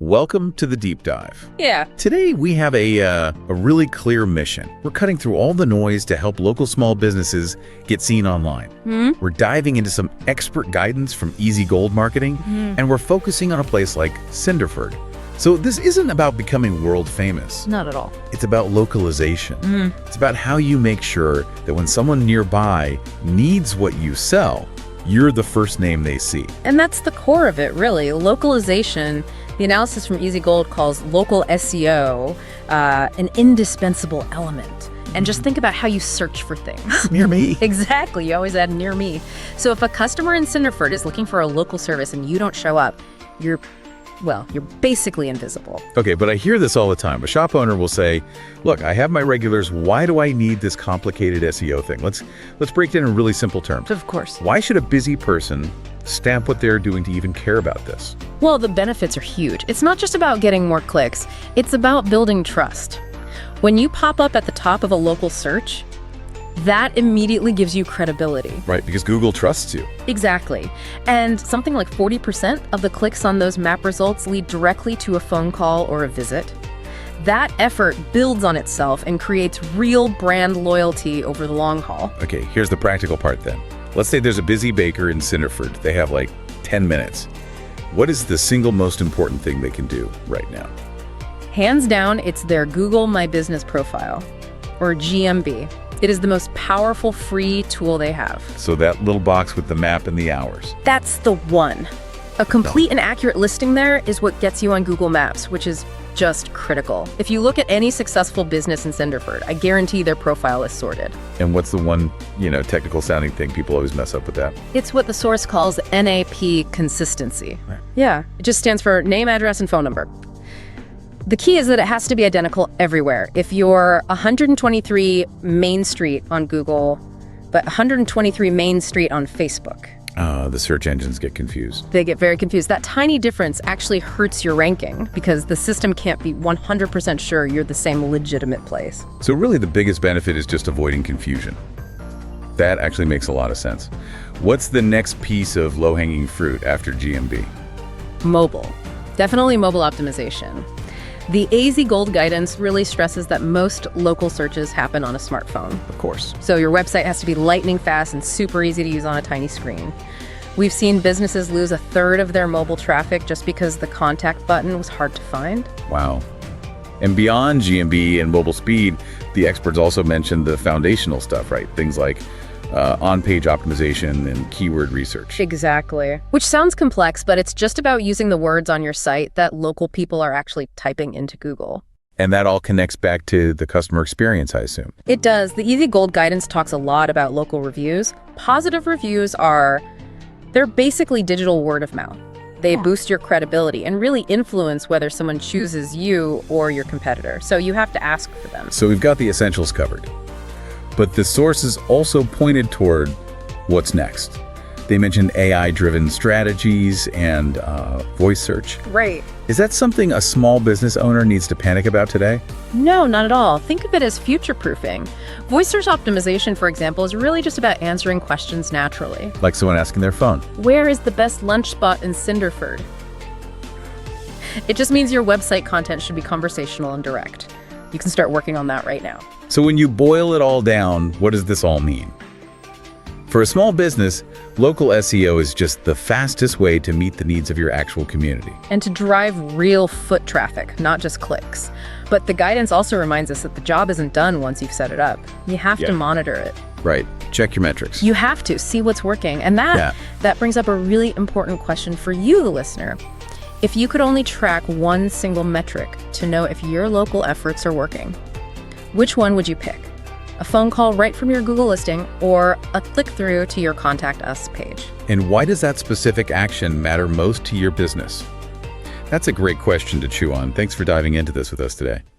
Welcome to the deep dive. Yeah. Today we have a really clear mission. We're cutting through all the noise to help local small businesses get seen online. We're diving into some expert guidance from Easy Gold Marketing, and we're focusing on a place like Cinderford. So this isn't about becoming world famous. Not at all. It's about localization. It's about how you make sure that when someone nearby needs what you sell, you're the first name they see. And that's the core of it, really. Localization. The analysis from Easy Gold calls local SEO an indispensable element. And just think about how you search for things. Near me. Exactly. You always add near me. So if a customer in Cinderford is looking for a local service and you don't show up, you're basically invisible. Okay, but I hear this all the time. A shop owner will say, look, I have my regulars. Why do I need this complicated SEO thing? Let's break it in really simple terms. Of course. Why should a busy person stamp what they're doing to even care about this? Well, the benefits are huge. It's not just about getting more clicks. It's about building trust. When you pop up at the top of a local search, that immediately gives you credibility. Right, because Google trusts you. Exactly. And something like 40% of the clicks on those map results lead directly to a phone call or a visit. That effort builds on itself and creates real brand loyalty over the long haul. Okay, here's the practical part then. Let's say there's a busy baker in Cinderford. They have like 10 minutes. What is the single most important thing they can do right now? Hands down, it's their Google My Business profile, or GMB. It is the most powerful free tool they have. So that little box with the map and the hours. That's the one. A complete and accurate listing there is what gets you on Google Maps, which is just critical. If you look at any successful business in Cinderford, I guarantee their profile is sorted. And what's the one, technical sounding thing people always mess up with that? It's what the source calls NAP consistency. Right. Yeah, it just stands for name, address, and phone number. The key is that it has to be identical everywhere. If you're 123 Main Street on Google, but 123 Main Street on Facebook, the search engines get confused. They get very confused. That tiny difference actually hurts your ranking because the system can't be 100% sure you're the same legitimate place. So really the biggest benefit is just avoiding confusion. That actually makes a lot of sense. What's the next piece of low-hanging fruit after GMB? Mobile. Definitely mobile optimization. The Easy Gold guidance really stresses that most local searches happen on a smartphone. Of course. So your website has to be lightning fast and super easy to use on a tiny screen. We've seen businesses lose a third of their mobile traffic just because the contact button was hard to find. Wow. And beyond GMB and mobile speed, the experts also mentioned the foundational stuff, right? Things like on-page optimization and keyword research. Exactly. Which sounds complex, but it's just about using the words on your site that local people are actually typing into Google. And that all connects back to the customer experience, I assume. It does. The Easy Gold guidance talks a lot about local reviews. Positive reviews they're basically digital word of mouth. They boost your credibility and really influence whether someone chooses you or your competitor. So you have to ask for them. So we've got the essentials covered. But the sources also pointed toward what's next. They mentioned AI-driven strategies and voice search. Right. Is that something a small business owner needs to panic about today? No, not at all. Think of it as future-proofing. Voice search optimization, for example, is really just about answering questions naturally. Like someone asking their phone. Where is the best lunch spot in Cinderford? It just means your website content should be conversational and direct. You can start working on that right now. So when you boil it all down, what does this all mean? For a small business, local SEO is just the fastest way to meet the needs of your actual community. And to drive real foot traffic, not just clicks. But the guidance also reminds us that the job isn't done once you've set it up. You have to monitor it. Right. Check your metrics. You have to see what's working. And that brings up a really important question for you, the listener. If you could only track one single metric to know if your local efforts are working, which one would you pick? A phone call right from your Google listing or a click-through to your Contact Us page? And why does that specific action matter most to your business? That's a great question to chew on. Thanks for diving into this with us today.